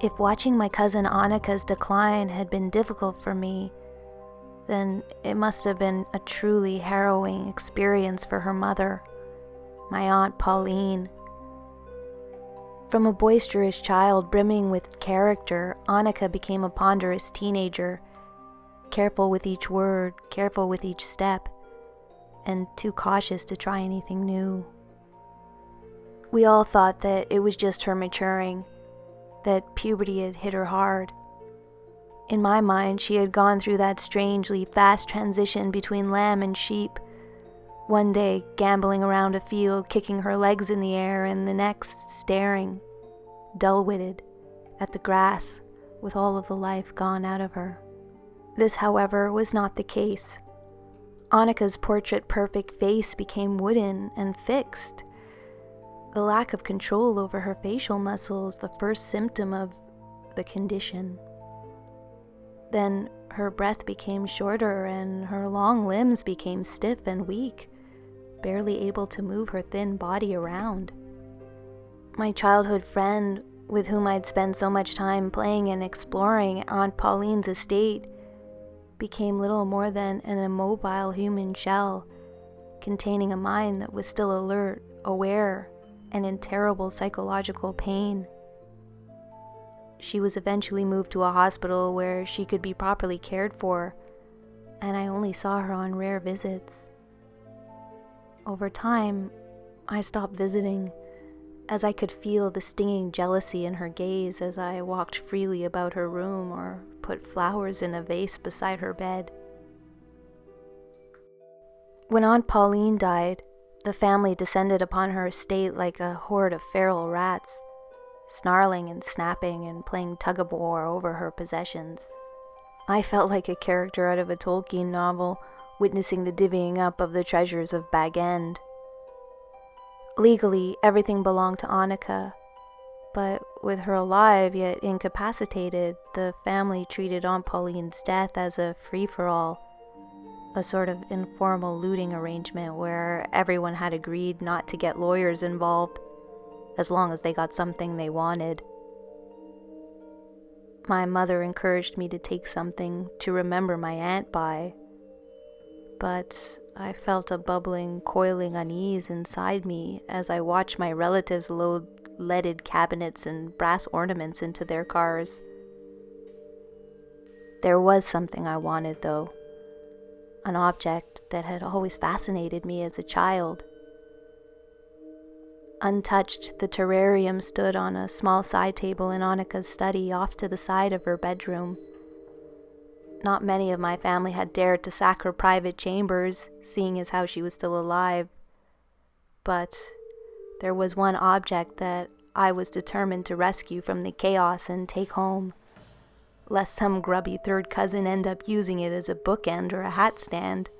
If watching my cousin Annika's decline had been difficult for me, then it must have been a truly harrowing experience for her mother, my Aunt Pauline. From a boisterous child brimming with character, Annika became a ponderous teenager, careful with each word, careful with each step, and too cautious to try anything new. We all thought that it was just her maturing, that puberty had hit her hard. In my mind, she had gone through that strangely fast transition between lamb and sheep, one day gambling around a field, kicking her legs in the air, and the next staring, dull-witted, at the grass with all of the life gone out of her. This, however, was not the case. Annika's portrait-perfect face became wooden and fixed. The lack of control over her facial muscles, the first symptom of the condition. Then her breath became shorter and her long limbs became stiff and weak, barely able to move her thin body around. My childhood friend, with whom I'd spent so much time playing and exploring Aunt Pauline's estate, became little more than an immobile human shell, containing a mind that was still alert, aware, and in terrible psychological pain. She was eventually moved to a hospital where she could be properly cared for, and I only saw her on rare visits. Over time, I stopped visiting, as I could feel the stinging jealousy in her gaze as I walked freely about her room or put flowers in a vase beside her bed. When Aunt Pauline died, the family descended upon her estate like a horde of feral rats, snarling and snapping and playing tug-of-war over her possessions. I felt like a character out of a Tolkien novel, witnessing the divvying up of the treasures of Bag End. Legally, everything belonged to Annika, but with her alive yet incapacitated, the family treated Aunt Pauline's death as a free-for-all, a sort of informal looting arrangement where everyone had agreed not to get lawyers involved, as long as they got something they wanted. My mother encouraged me to take something to remember my aunt by, but I felt a bubbling, coiling unease inside me as I watched my relatives load leaded cabinets and brass ornaments into their cars. There was something I wanted, though, an object that had always fascinated me as a child. Untouched, the terrarium stood on a small side table in Annika's study off to the side of her bedroom. Not many of my family had dared to sack her private chambers, seeing as how she was still alive. But there was one object that I was determined to rescue from the chaos and take home, lest some grubby third cousin end up using it as a bookend or a hat stand.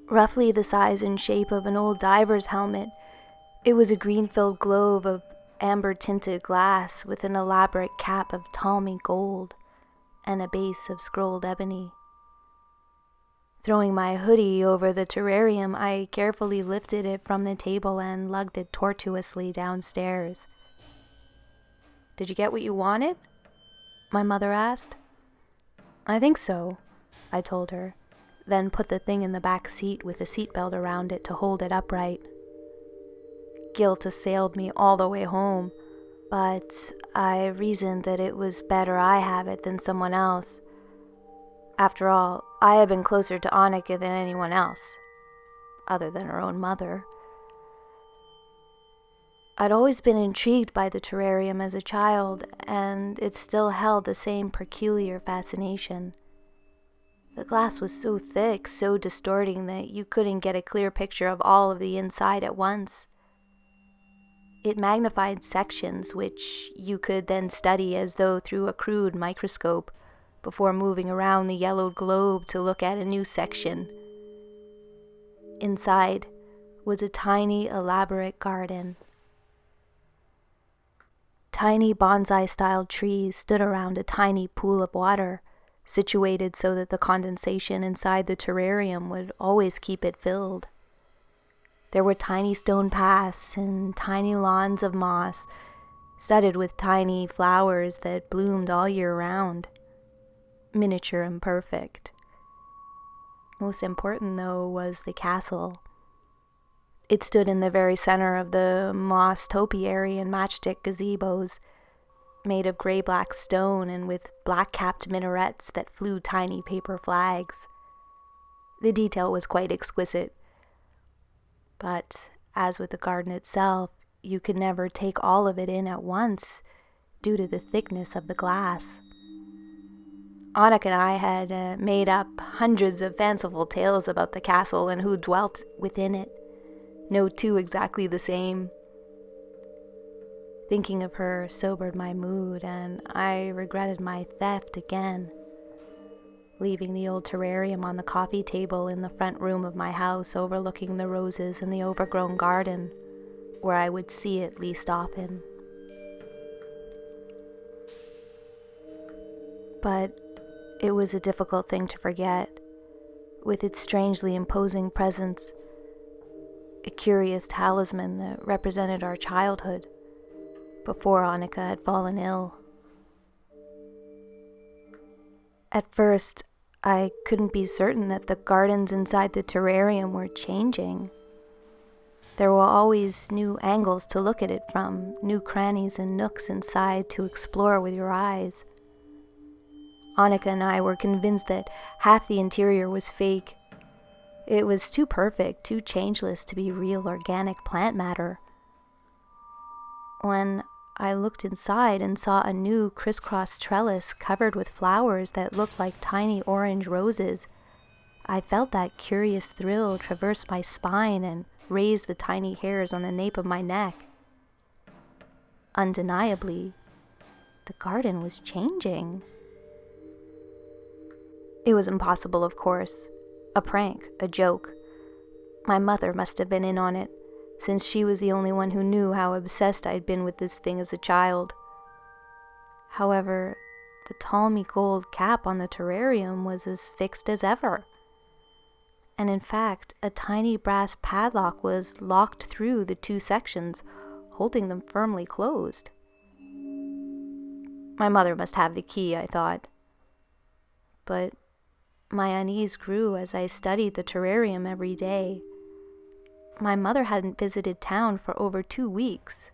Roughly the size and shape of an old diver's helmet, it was a green-filled globe of amber-tinted glass with an elaborate cap of Talmy gold and a base of scrolled ebony. Throwing my hoodie over the terrarium, I carefully lifted it from the table and lugged it tortuously downstairs. "Did you get what you wanted?" my mother asked. "I think so," I told her, then put the thing in the back seat with a seatbelt around it to hold it upright. Guilt assailed me all the way home, but I reasoned that it was better I have it than someone else. After all, I had been closer to Annika than anyone else, other than her own mother. I'd always been intrigued by the terrarium as a child, and it still held the same peculiar fascination. The glass was so thick, so distorting, that you couldn't get a clear picture of all of the inside at once. It magnified sections which you could then study as though through a crude microscope, before moving around the yellowed globe to look at a new section. Inside was a tiny, elaborate garden. Tiny bonsai-style trees stood around a tiny pool of water, situated so that the condensation inside the terrarium would always keep it filled. There were tiny stone paths and tiny lawns of moss, studded with tiny flowers that bloomed all year round, miniature and perfect. Most important, though, was the castle. It stood in the very center of the moss topiary and matchstick gazebos, made of gray-black stone and with black-capped minarets that flew tiny paper flags. The detail was quite exquisite. But, as with the garden itself, you could never take all of it in at once due to the thickness of the glass. Annika and I had made up hundreds of fanciful tales about the castle and who dwelt within it. No two exactly the same. Thinking of her sobered my mood, and I regretted my theft again, leaving the old terrarium on the coffee table in the front room of my house overlooking the roses and the overgrown garden, where I would see it least often. But it was a difficult thing to forget, with its strangely imposing presence, a curious talisman that represented our childhood, before Annika had fallen ill. At first, I couldn't be certain that the gardens inside the terrarium were changing. There were always new angles to look at it from, new crannies and nooks inside to explore with your eyes. Annika and I were convinced that half the interior was fake. It was too perfect, too changeless to be real organic plant matter. When I looked inside and saw a new crisscross trellis covered with flowers that looked like tiny orange roses, I felt that curious thrill traverse my spine and raise the tiny hairs on the nape of my neck. Undeniably, the garden was changing. It was impossible, of course. A prank, a joke. My mother must have been in on it, since she was the only one who knew how obsessed I'd been with this thing as a child. However, the tawny gold cap on the terrarium was as fixed as ever. And in fact, a tiny brass padlock was locked through the two sections, holding them firmly closed. My mother must have the key, I thought. But my unease grew as I studied the terrarium every day. My mother hadn't visited town for over 2 weeks,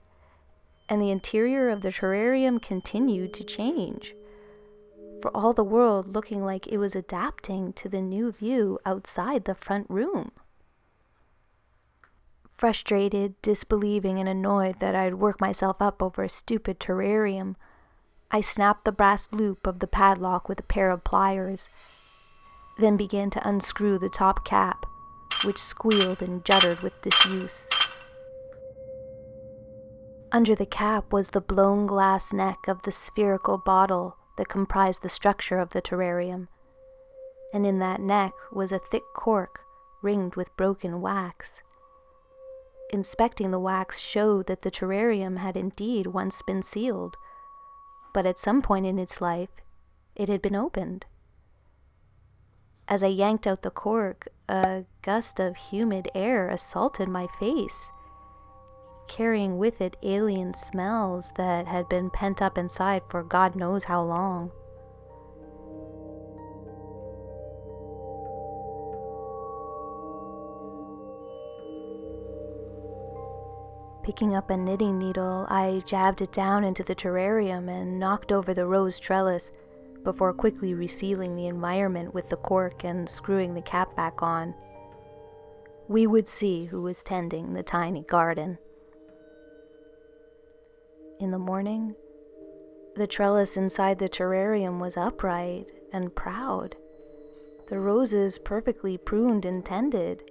and the interior of the terrarium continued to change, for all the world looking like it was adapting to the new view outside the front room. Frustrated, disbelieving, and annoyed that I'd worked myself up over a stupid terrarium, I snapped the brass loop of the padlock with a pair of pliers, then began to unscrew the top cap, which squealed and juddered with disuse. Under the cap was the blown glass neck of the spherical bottle that comprised the structure of the terrarium, and in that neck was a thick cork ringed with broken wax. Inspecting the wax showed that the terrarium had indeed once been sealed, but at some point in its life, it had been opened. As I yanked out the cork, a gust of humid air assaulted my face, carrying with it alien smells that had been pent up inside for God knows how long. Picking up a knitting needle, I jabbed it down into the terrarium and knocked over the rose trellis, before quickly resealing the environment with the cork and screwing the cap back on. We would see who was tending the tiny garden. In the morning, the trellis inside the terrarium was upright and proud, the roses perfectly pruned and tended,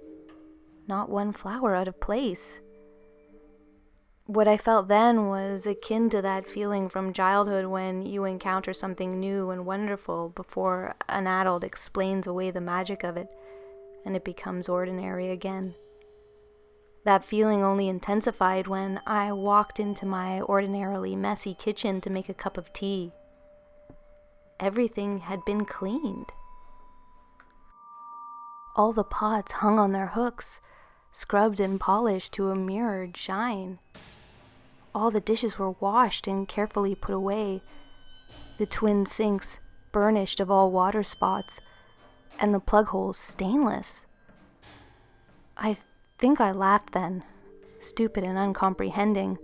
not one flower out of place. What I felt then was akin to that feeling from childhood when you encounter something new and wonderful before an adult explains away the magic of it and it becomes ordinary again. That feeling only intensified when I walked into my ordinarily messy kitchen to make a cup of tea. Everything had been cleaned. All the pots hung on their hooks, scrubbed and polished to a mirrored shine. All the dishes were washed and carefully put away, the twin sinks burnished of all water spots, and the plug holes stainless. I think I laughed then, stupid and uncomprehending.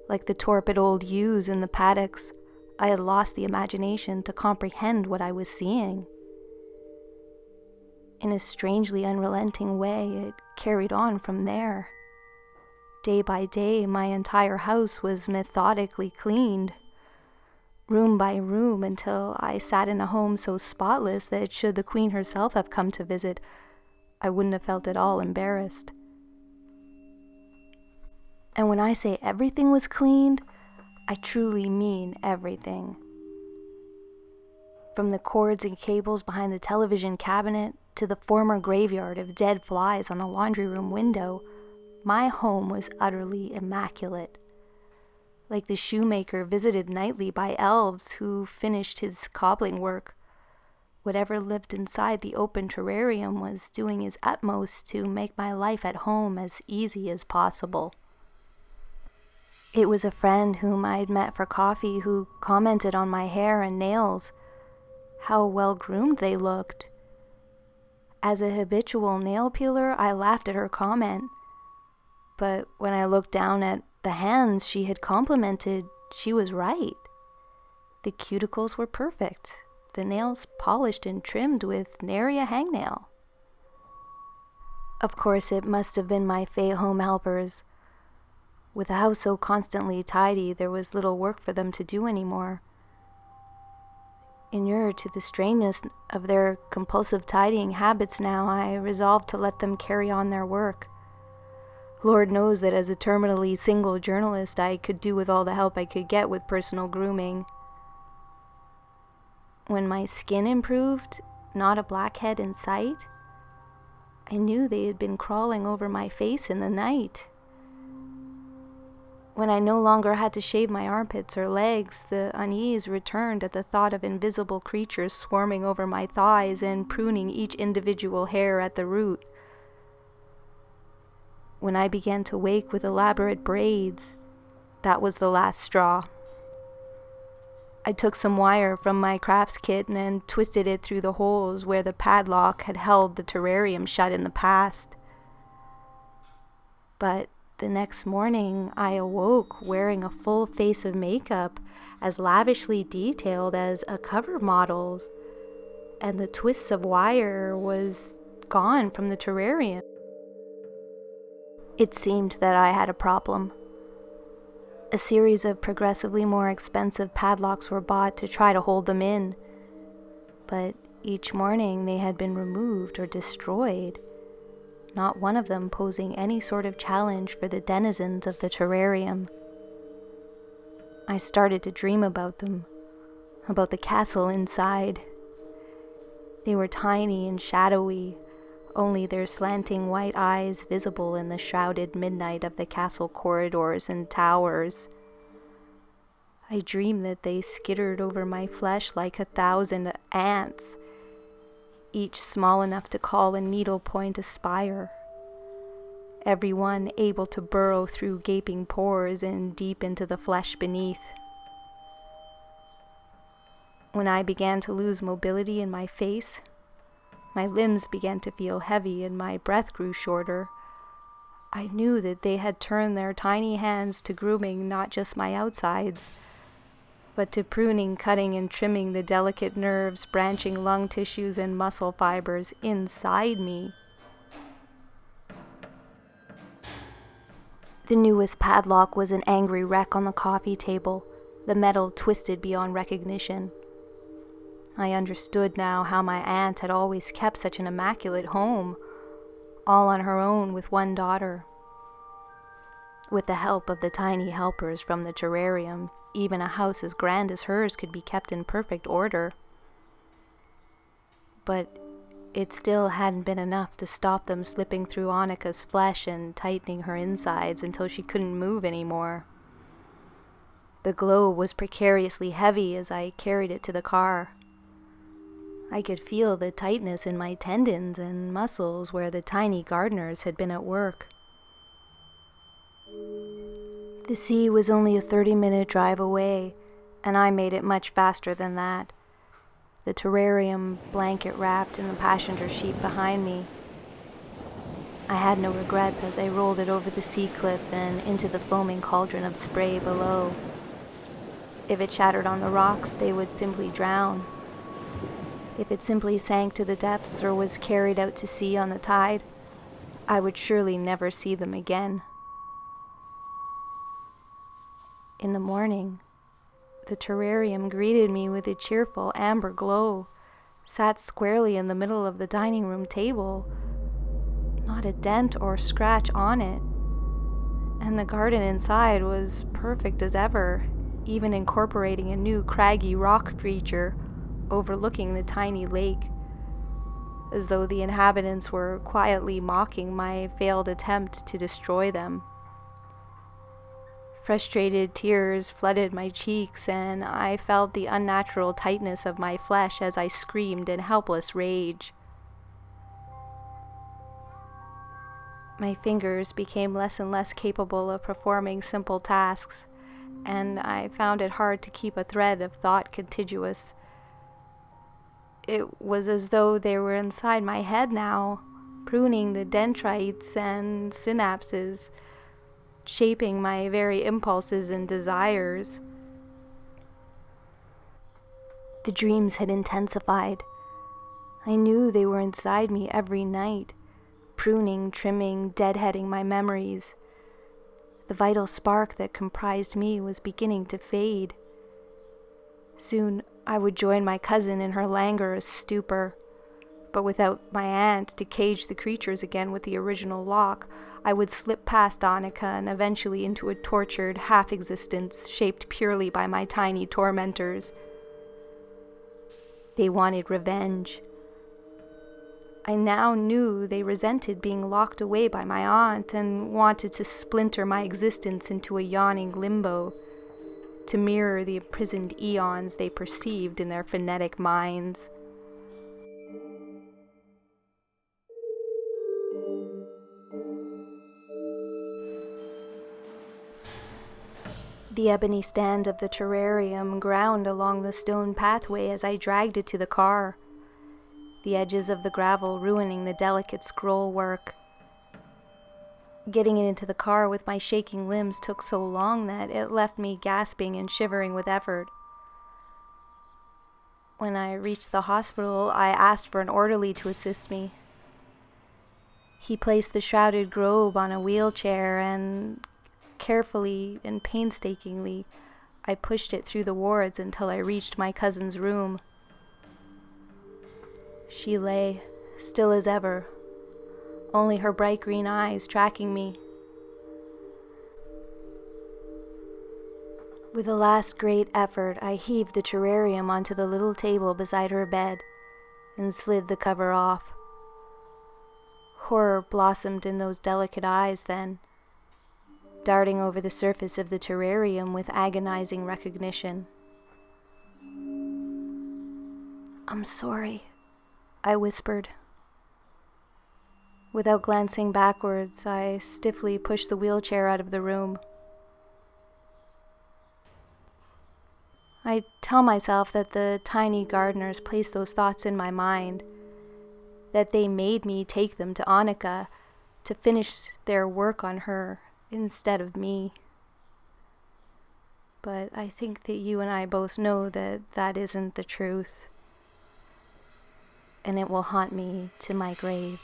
Like the torpid old ewes in the paddocks, I had lost the imagination to comprehend what I was seeing. In a strangely unrelenting way, it carried on from there. Day by day, my entire house was methodically cleaned, room by room, until I sat in a home so spotless that should the Queen herself have come to visit, I wouldn't have felt at all embarrassed. And when I say everything was cleaned, I truly mean everything. From the cords and cables behind the television cabinet to the former graveyard of dead flies on the laundry room window, my home was utterly immaculate. Like the shoemaker visited nightly by elves who finished his cobbling work, whatever lived inside the open terrarium was doing his utmost to make my life at home as easy as possible. It was a friend whom I'd met for coffee who commented on my hair and nails, how well groomed they looked. As a habitual nail peeler, I laughed at her comment, but when I looked down at the hands she had complimented, she was right. The cuticles were perfect, the nails polished and trimmed with nary a hangnail. Of course, it must have been my Fey home helpers. With the house so constantly tidy, there was little work for them to do anymore. Inured to the strangeness of their compulsive tidying habits now, I resolved to let them carry on their work. Lord knows that as a terminally single journalist, I could do with all the help I could get with personal grooming. When my skin improved, not a blackhead in sight, I knew they had been crawling over my face in the night. When I no longer had to shave my armpits or legs, the unease returned at the thought of invisible creatures swarming over my thighs and pruning each individual hair at the root. When I began to wake with elaborate braids, that was the last straw. I took some wire from my crafts kit and twisted it through the holes where the padlock had held the terrarium shut in the past. But the next morning, I awoke wearing a full face of makeup as lavishly detailed as a cover model's, and the twists of wire was gone from the terrarium. It seemed that I had a problem. A series of progressively more expensive padlocks were bought to try to hold them in, but each morning they had been removed or destroyed, not one of them posing any sort of challenge for the denizens of the terrarium. I started to dream about them, about the castle inside. They were tiny and shadowy, only their slanting white eyes visible in the shrouded midnight of the castle corridors and towers. I dreamed that they skittered over my flesh like 1,000 ants, each small enough to call a needlepoint a spire, every one able to burrow through gaping pores and deep into the flesh beneath. When I began to lose mobility in my face, my limbs began to feel heavy and my breath grew shorter, I knew that they had turned their tiny hands to grooming not just my outsides, but to pruning, cutting, and trimming the delicate nerves, branching lung tissues, and muscle fibers inside me. The newest padlock was an angry wreck on the coffee table, the metal twisted beyond recognition. I understood now how my aunt had always kept such an immaculate home, all on her own with one daughter. With the help of the tiny helpers from the terrarium, even a house as grand as hers could be kept in perfect order. But it still hadn't been enough to stop them slipping through Annika's flesh and tightening her insides until she couldn't move anymore. The globe was precariously heavy as I carried it to the car. I could feel the tightness in my tendons and muscles where the tiny gardeners had been at work. The sea was only a 30-minute drive away, and I made it much faster than that, the terrarium blanket wrapped in the passenger seat behind me. I had no regrets as I rolled it over the sea cliff and into the foaming cauldron of spray below. If it shattered on the rocks, they would simply drown. If it simply sank to the depths or was carried out to sea on the tide, I would surely never see them again. In the morning, the terrarium greeted me with a cheerful amber glow, sat squarely in the middle of the dining room table, not a dent or scratch on it, and the garden inside was perfect as ever, even incorporating a new craggy rock feature overlooking the tiny lake, as though the inhabitants were quietly mocking my failed attempt to destroy them. Frustrated tears flooded my cheeks, and I felt the unnatural tightness of my flesh as I screamed in helpless rage. My fingers became less and less capable of performing simple tasks, and I found it hard to keep a thread of thought contiguous. It was as though they were inside my head now, pruning the dendrites and synapses, shaping my very impulses and desires. The dreams had intensified. I knew they were inside me every night, pruning, trimming, deadheading my memories. The vital spark that comprised me was beginning to fade. Soon I would join my cousin in her languorous stupor, but without my aunt to cage the creatures again with the original lock, I would slip past Annika and eventually into a tortured half-existence shaped purely by my tiny tormentors. They wanted revenge. I now knew they resented being locked away by my aunt and wanted to splinter my existence into a yawning limbo, to mirror the imprisoned eons they perceived in their phonetic minds. The ebony stand of the terrarium ground along the stone pathway as I dragged it to the car, the edges of the gravel ruining the delicate scroll work. Getting it into the car with my shaking limbs took so long that it left me gasping and shivering with effort. When I reached the hospital, I asked for an orderly to assist me. He placed the shrouded Grobe on a wheelchair and, carefully and painstakingly, I pushed it through the wards until I reached my cousin's room. She lay, still as ever, only her bright green eyes tracking me. With a last great effort, I heaved the terrarium onto the little table beside her bed and slid the cover off. Horror blossomed in those delicate eyes then, darting over the surface of the terrarium with agonizing recognition. "I'm sorry," I whispered. Without glancing backwards, I stiffly pushed the wheelchair out of the room. I tell myself that the tiny gardeners placed those thoughts in my mind, that they made me take them to Annika to finish their work on her instead of me. But I think that you and I both know that that isn't the truth, and it will haunt me to my grave.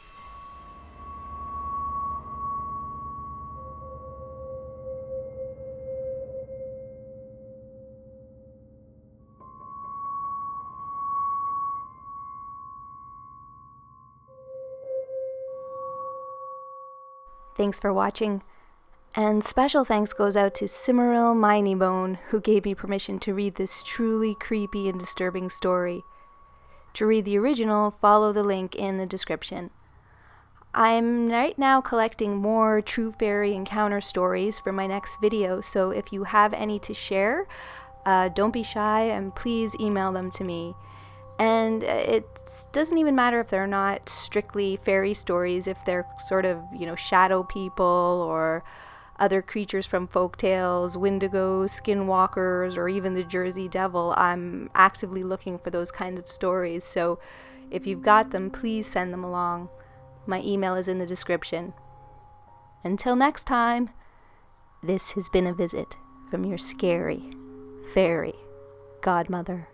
Thanks for watching, and special thanks goes out to Cimmeril Minybone, who gave me permission to read this truly creepy and disturbing story. To read the original, follow the link in the description. I'm right now collecting more true fairy encounter stories for my next video, so if you have any to share, don't be shy and please email them to me. And it doesn't even matter if they're not strictly fairy stories, if they're sort of, shadow people or other creatures from folktales, Wendigos, skinwalkers, or even the Jersey Devil. I'm actively looking for those kinds of stories, so if you've got them, please send them along. My email is in the description. Until next time, this has been a visit from your Scary Fairy Godmother.